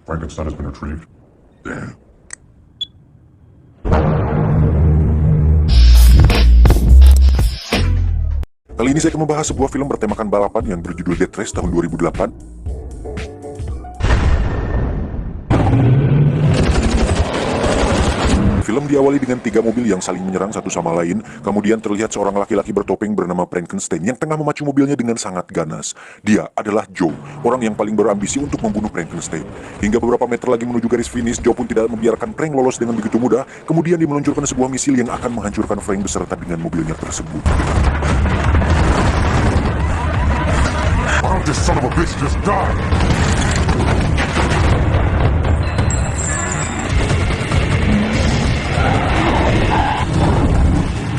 Frankenstein has been retrieved. Damn. Kali ini saya akan membahas sebuah film bertemakan balapan yang berjudul Death Race tahun 2008. Film diawali dengan 3 mobil yang saling menyerang satu sama lain. Kemudian terlihat seorang laki-laki bertopeng bernama Frankenstein yang tengah memacu mobilnya dengan sangat ganas. Dia adalah Joe, orang yang paling berambisi untuk membunuh Frankenstein. Hingga beberapa meter lagi menuju garis finish, Joe pun tidak membiarkan Frank lolos dengan begitu mudah. Kemudian dia meluncurkan sebuah misil yang akan menghancurkan Frank beserta dengan mobilnya tersebut. This son of a bitch just died.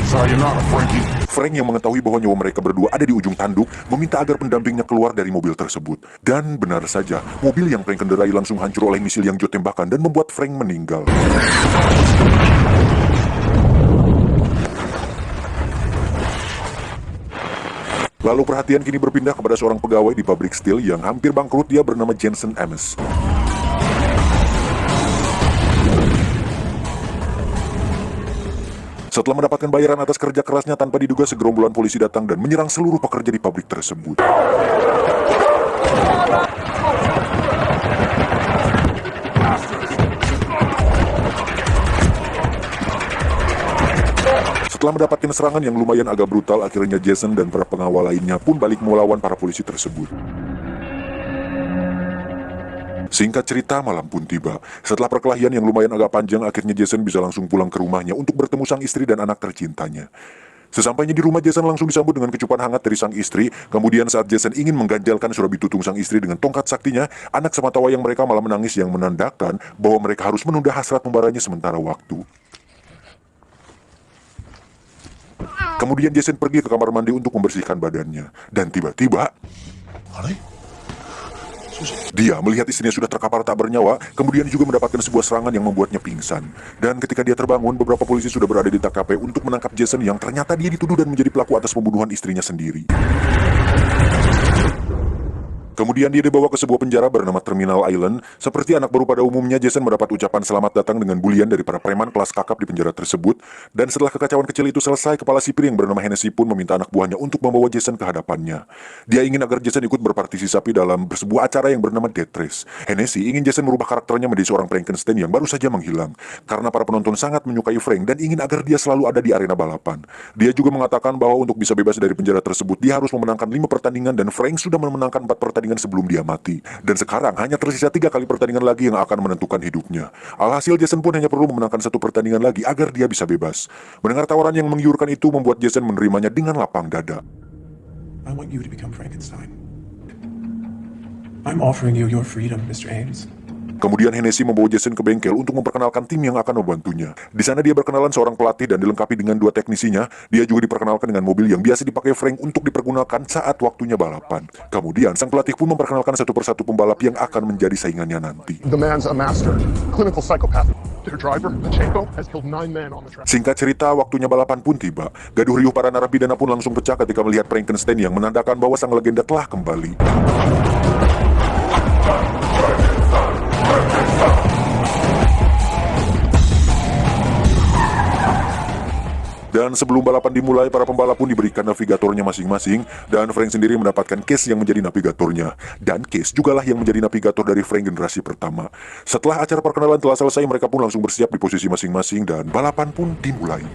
Sayonara, Frankie. Frank yang mengetahui bahwa nyawa mereka berdua ada di ujung tanduk, meminta agar pendampingnya keluar dari mobil tersebut. Dan benar saja, mobil yang Frank kendarai langsung hancur oleh misil yang Joe tembakan dan membuat Frank meninggal. Lalu perhatian kini berpindah kepada seorang pegawai di pabrik steel yang hampir bangkrut. Dia bernama Jensen Ames. Setelah mendapatkan bayaran atas kerja kerasnya, tanpa diduga segerombolan polisi datang dan menyerang seluruh pekerja di pabrik tersebut. Setelah mendapatkan serangan yang lumayan agak brutal, akhirnya Jason dan para pengawal lainnya pun balik melawan para polisi tersebut. Singkat cerita, malam pun tiba. Setelah perkelahian yang lumayan agak panjang, akhirnya Jason bisa langsung pulang ke rumahnya untuk bertemu sang istri dan anak tercintanya. Sesampainya di rumah, Jason langsung disambut dengan kecupan hangat dari sang istri. Kemudian saat Jason ingin mengganjalkan surabi tutung sang istri dengan tongkat saktinya, anak sematawayang mereka malah menangis yang menandakan bahwa mereka harus menunda hasrat membaranya sementara waktu. Kemudian Jason pergi ke kamar mandi untuk membersihkan badannya. Dan tiba-tiba dia melihat istrinya sudah terkapar tak bernyawa. Kemudian juga mendapatkan sebuah serangan yang membuatnya pingsan. Dan ketika dia terbangun, beberapa polisi sudah berada di TKP untuk menangkap Jason yang ternyata dia dituduh dan menjadi pelaku atas pembunuhan istrinya sendiri. Kemudian dia dibawa ke sebuah penjara bernama Terminal Island. Seperti anak baru pada umumnya, Jason mendapat ucapan selamat datang dengan bulian dari para preman kelas kakap di penjara tersebut. Dan setelah kekacauan kecil itu selesai, kepala sipir yang bernama Hennessy pun meminta anak buahnya untuk membawa Jason ke hadapannya. Dia ingin agar Jason ikut berpartisipasi dalam sebuah acara yang bernama Death Race. Hennessy ingin Jason merubah karakternya menjadi seorang Frankenstein yang baru saja menghilang. Karena para penonton sangat menyukai Frank dan ingin agar dia selalu ada di arena balapan. Dia juga mengatakan bahwa untuk bisa bebas dari penjara tersebut, dia harus memenangkan 5 pertandingan dan Frank sudah memenangkan 4 pertandingan sebelum dia mati. Dan sekarang hanya tersisa 3 kali pertandingan lagi yang akan menentukan hidupnya. Alhasil Jason pun hanya perlu memenangkan 1 pertandingan lagi agar dia bisa bebas. Mendengar tawaran yang menggiurkan itu membuat Jason menerimanya dengan lapang dada. I want you to become Frankenstein. I'm offering you your freedom, Mr. Ames. Kemudian Hennessy membawa Jason ke bengkel untuk memperkenalkan tim yang akan membantunya. Di sana dia berkenalan seorang pelatih dan dilengkapi dengan 2 teknisinya. Dia juga diperkenalkan dengan mobil yang biasa dipakai Frank untuk dipergunakan saat waktunya balapan. Kemudian sang pelatih pun memperkenalkan satu persatu pembalap yang akan menjadi saingannya nanti. The man's a master, clinical psychopath. Their driver, Pachenko, has killed 9 men on the track. Singkat cerita, waktunya balapan pun tiba. Gaduh riuh para narapidana pun langsung pecah ketika melihat Frankenstein yang menandakan bahwa sang legenda telah kembali. Dan sebelum balapan dimulai, para pembalap pun diberikan navigatornya masing-masing. Dan Frank sendiri mendapatkan Case yang menjadi navigatornya. Dan Case jugalah yang menjadi navigator dari Frank generasi pertama. Setelah acara perkenalan telah selesai, mereka pun langsung bersiap di posisi masing-masing. Dan balapan pun dimulai.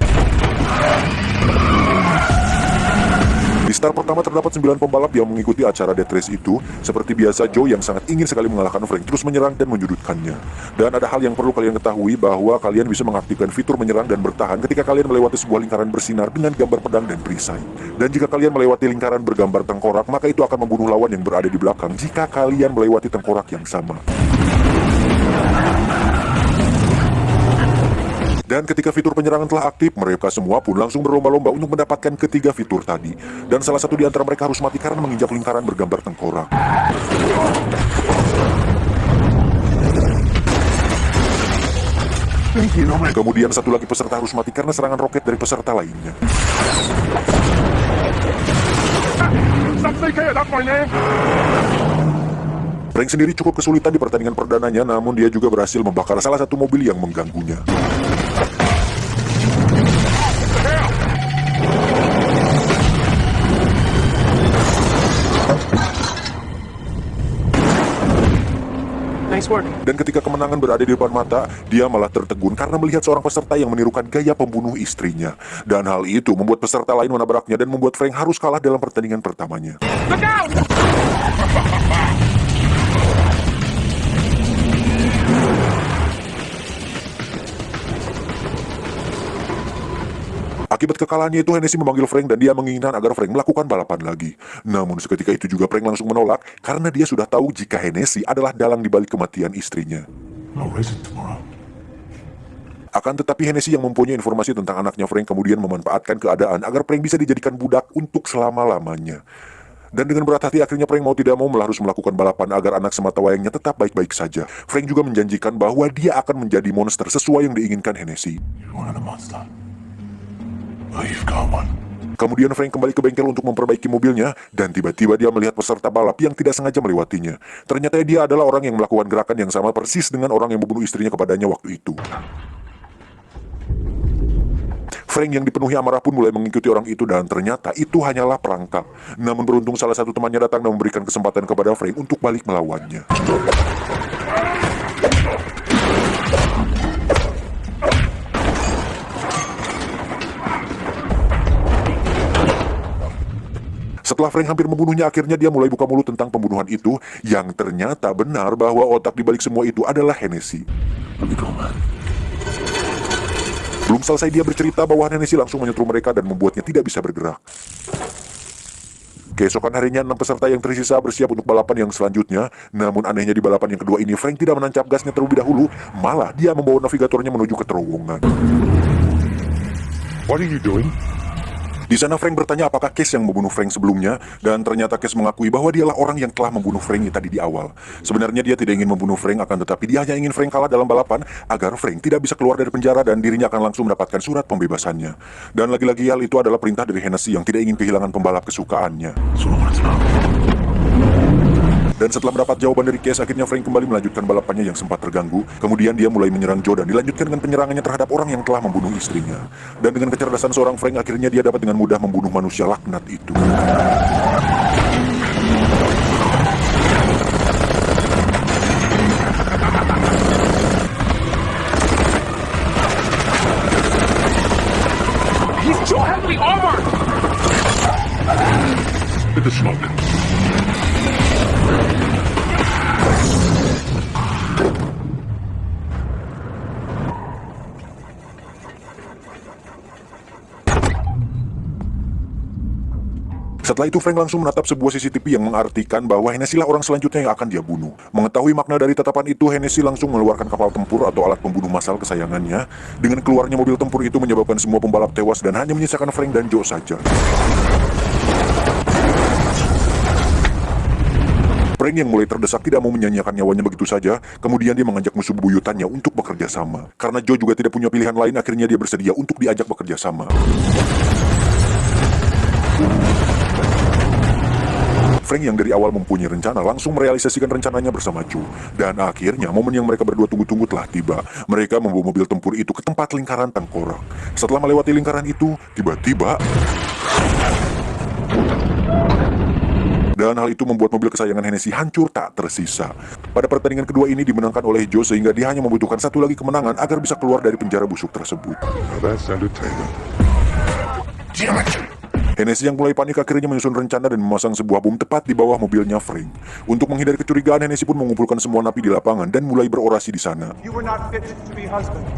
Di start pertama terdapat 9 pembalap yang mengikuti acara Death Race itu. Seperti biasa, Joe yang sangat ingin sekali mengalahkan Frank terus menyerang dan menyudutkannya. Dan ada hal yang perlu kalian ketahui, bahwa kalian bisa mengaktifkan fitur menyerang dan bertahan ketika kalian melewati sebuah lingkaran bersinar dengan gambar pedang dan perisai. Dan jika kalian melewati lingkaran bergambar tengkorak, maka itu akan membunuh lawan yang berada di belakang jika kalian melewati tengkorak yang sama. Dan ketika fitur penyerangan telah aktif, mereka semua pun langsung berlomba-lomba untuk mendapatkan ketiga fitur tadi. Dan salah satu di antara mereka harus mati karena menginjak lingkaran bergambar tengkorak. Kemudian satu lagi peserta harus mati karena serangan roket dari peserta lainnya. Frank sendiri cukup kesulitan di pertandingan perdananya, namun dia juga berhasil membakar salah satu mobil yang mengganggunya. Nice work. Dan ketika kemenangan berada di depan mata, dia malah tertegun karena melihat seorang peserta yang menirukan gaya pembunuh istrinya. Dan hal itu membuat peserta lain menabraknya dan membuat Frank harus kalah dalam pertandingan pertamanya. Look out! Akibat kekalahannya itu, Hennessy memanggil Frank dan dia menginginkan agar Frank melakukan balapan lagi. Namun seketika itu juga Frank langsung menolak karena dia sudah tahu jika Hennessy adalah dalang di balik kematian istrinya. No racing tomorrow. Akan tetapi Hennessy yang mempunyai informasi tentang anaknya Frank kemudian memanfaatkan keadaan agar Frank bisa dijadikan budak untuk selama-lamanya. Dan dengan berat hati akhirnya Frank mau tidak mau harus melakukan balapan agar anak sematawayangnya tetap baik-baik saja. Frank juga menjanjikan bahwa dia akan menjadi monster sesuai yang diinginkan Hennessy. You're one of the monster. Well, you've got one. Kemudian Frank kembali ke bengkel untuk memperbaiki mobilnya dan tiba-tiba dia melihat peserta balap yang tidak sengaja melewatinya. Ternyata dia adalah orang yang melakukan gerakan yang sama persis dengan orang yang membunuh istrinya kepadanya waktu itu. Frank yang dipenuhi amarah pun mulai mengikuti orang itu dan ternyata itu hanyalah perangkap. Namun beruntung salah satu temannya datang dan memberikan kesempatan kepada Frank untuk balik melawannya. Setelah Frank hampir membunuhnya, akhirnya dia mulai buka mulut tentang pembunuhan itu, yang ternyata benar bahwa otak dibalik semua itu adalah Hennessy. Let me go, man. Belum selesai dia bercerita bahwa Hennessy langsung menyetrum mereka dan membuatnya tidak bisa bergerak. Keesokan harinya, 6 peserta yang tersisa bersiap untuk balapan yang selanjutnya. Namun anehnya di balapan yang kedua ini, Frank tidak menancap gasnya terlebih dahulu, malah dia membawa navigatornya menuju ke terowongan. What are you doing? Di sana Frank bertanya apakah Case yang membunuh Frank sebelumnya, dan ternyata Case mengakui bahwa dialah orang yang telah membunuh Frank tadi di awal. Sebenarnya dia tidak ingin membunuh Frank, akan tetapi dia hanya ingin Frank kalah dalam balapan agar Frank tidak bisa keluar dari penjara dan dirinya akan langsung mendapatkan surat pembebasannya. Dan lagi-lagi hal itu adalah perintah dari Hennessy yang tidak ingin kehilangan pembalap kesukaannya. So I want to know. Dan setelah mendapat jawaban dari Case, akhirnya Frank kembali melanjutkan balapannya yang sempat terganggu. Kemudian dia mulai menyerang Joe dan dilanjutkan dengan penyerangannya terhadap orang yang telah membunuh istrinya. Dan dengan kecerdasan seorang Frank, akhirnya dia dapat dengan mudah membunuh manusia laknat itu. He's too heavily armored! Hit the smoke. Setelah itu Frank langsung menatap sebuah CCTV yang mengartikan bahwa Hennessy lah orang selanjutnya yang akan dia bunuh. Mengetahui makna dari tatapan itu, Hennessy langsung mengeluarkan kapal tempur atau alat pembunuh massal kesayangannya. Dengan keluarnya mobil tempur itu menyebabkan semua pembalap tewas dan hanya menyisakan Frank dan Joe saja. Frank yang mulai terdesak tidak mau menyanyiakan nyawanya begitu saja, kemudian dia mengajak musuh bebuyutannya untuk bekerja sama. Karena Joe juga tidak punya pilihan lain, akhirnya dia bersedia untuk diajak bekerja sama. Frank yang dari awal mempunyai rencana langsung merealisasikan rencananya bersama Joe. Dan akhirnya momen yang mereka berdua tunggu-tunggu telah tiba. Mereka membawa mobil tempur itu ke tempat lingkaran tengkorak. Setelah melewati lingkaran itu, tiba-tiba... Dan hal itu membuat mobil kesayangan Hennessy hancur tak tersisa. Pada pertandingan kedua ini dimenangkan oleh Joe sehingga dia hanya membutuhkan satu lagi kemenangan agar bisa keluar dari penjara busuk tersebut. Now that's entertainment. Damn it! Hennessy yang mulai panik akhirnya menyusun rencana dan memasang sebuah bom tepat di bawah mobilnya Frank. Untuk menghindari kecurigaan, Hennessy pun mengumpulkan semua napi di lapangan dan mulai berorasi di sana. You were not fit to be husbands.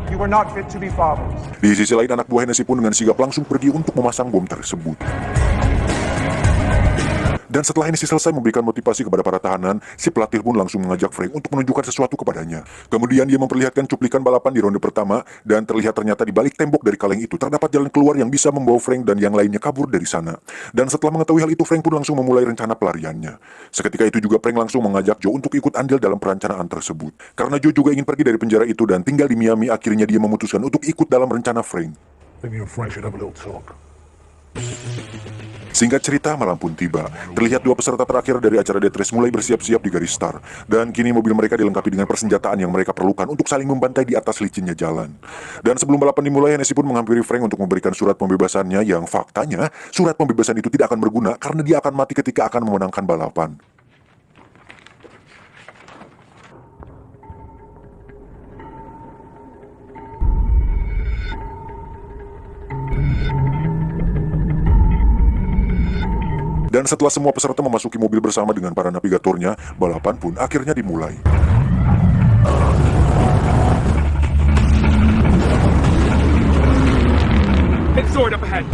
You were not fit to be fathers. Di sisi lain, anak buah Hennessy pun dengan sigap langsung pergi untuk memasang bom tersebut. Dan setelah Hennessy selesai memberikan motivasi kepada para tahanan, si pelatih pun langsung mengajak Frank untuk menunjukkan sesuatu kepadanya. Kemudian dia memperlihatkan cuplikan balapan di ronde pertama, dan ternyata di balik tembok dari kaleng itu terdapat jalan keluar yang bisa membawa Frank dan yang lainnya kabur dari sana. Dan setelah mengetahui hal itu, Frank pun langsung memulai rencana pelariannya. Seketika itu juga Frank langsung mengajak Joe untuk ikut andil dalam perencanaan tersebut. Karena Joe juga ingin pergi dari penjara itu dan tinggal di Miami, akhirnya dia memutuskan untuk ikut dalam rencana Frank. Maybe you and Frank should have a little talk. Singkat cerita, malam pun tiba. Terlihat dua peserta terakhir dari acara Death Race mulai bersiap-siap di garis start. Dan kini mobil mereka dilengkapi dengan persenjataan yang mereka perlukan untuk saling membantai di atas licinnya jalan. Dan sebelum balapan dimulai, Hennessy pun menghampiri Frank untuk memberikan surat pembebasannya yang faktanya, surat pembebasan itu tidak akan berguna karena dia akan mati ketika akan memenangkan balapan. Dan setelah semua peserta memasuki mobil bersama dengan para navigatornya, balapan pun akhirnya dimulai. Hit sword up ahead.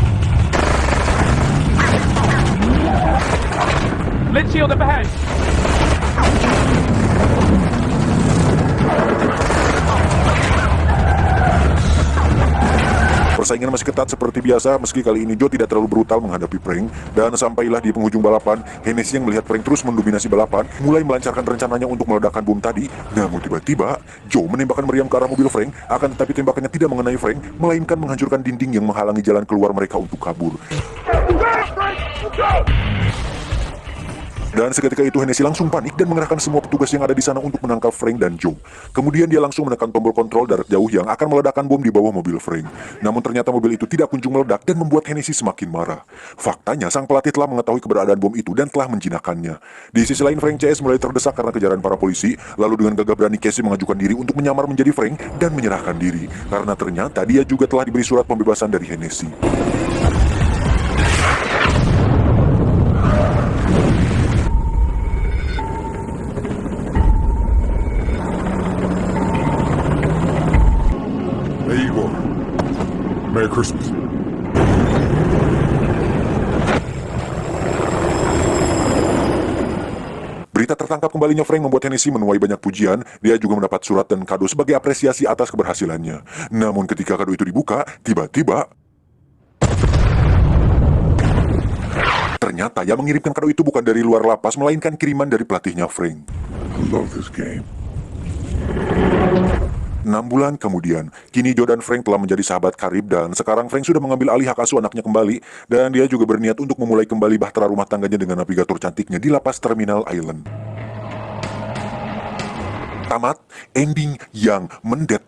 Lit shield up ahead. Persaingan masih ketat seperti biasa, meski kali ini Joe tidak terlalu brutal menghadapi Frank. Dan sampailah di penghujung balapan, Hennessy yang melihat Frank terus mendominasi balapan, mulai melancarkan rencananya untuk meledakkan bom tadi. Namun tiba-tiba, Joe menembakkan meriam ke arah mobil Frank, akan tetapi tembakannya tidak mengenai Frank, melainkan menghancurkan dinding yang menghalangi jalan keluar mereka untuk kabur. Dan seketika itu Hennessy langsung panik dan mengerahkan semua petugas yang ada di sana untuk menangkap Frank dan Joe. Kemudian dia langsung menekan tombol kontrol jarak jauh yang akan meledakkan bom di bawah mobil Frank. Namun ternyata mobil itu tidak kunjung meledak dan membuat Hennessy semakin marah. Faktanya sang pelatih telah mengetahui keberadaan bom itu dan telah menjinakkannya. Di sisi lain Frank CS mulai terdesak karena kejaran para polisi. Lalu dengan gagah berani Casey mengajukan diri untuk menyamar menjadi Frank dan menyerahkan diri. Karena ternyata dia juga telah diberi surat pembebasan dari Hennessy. There you are. Merry Christmas. Berita tertangkap kembalinya Frank membuat Hennessy menuai banyak pujian. Dia juga mendapat surat dan kado sebagai apresiasi atas keberhasilannya. Namun ketika kado itu dibuka, tiba-tiba ternyata yang mengirimkan kado itu bukan dari luar lapas, melainkan kiriman dari pelatihnya Frank. I love this game. 6 bulan kemudian, kini Joe dan Frank telah menjadi sahabat karib dan sekarang Frank sudah mengambil alih hak asuh anaknya kembali dan dia juga berniat untuk memulai kembali bahtera rumah tangganya dengan navigator cantiknya di lapas Terminal Island. Tamat, ending yang mendet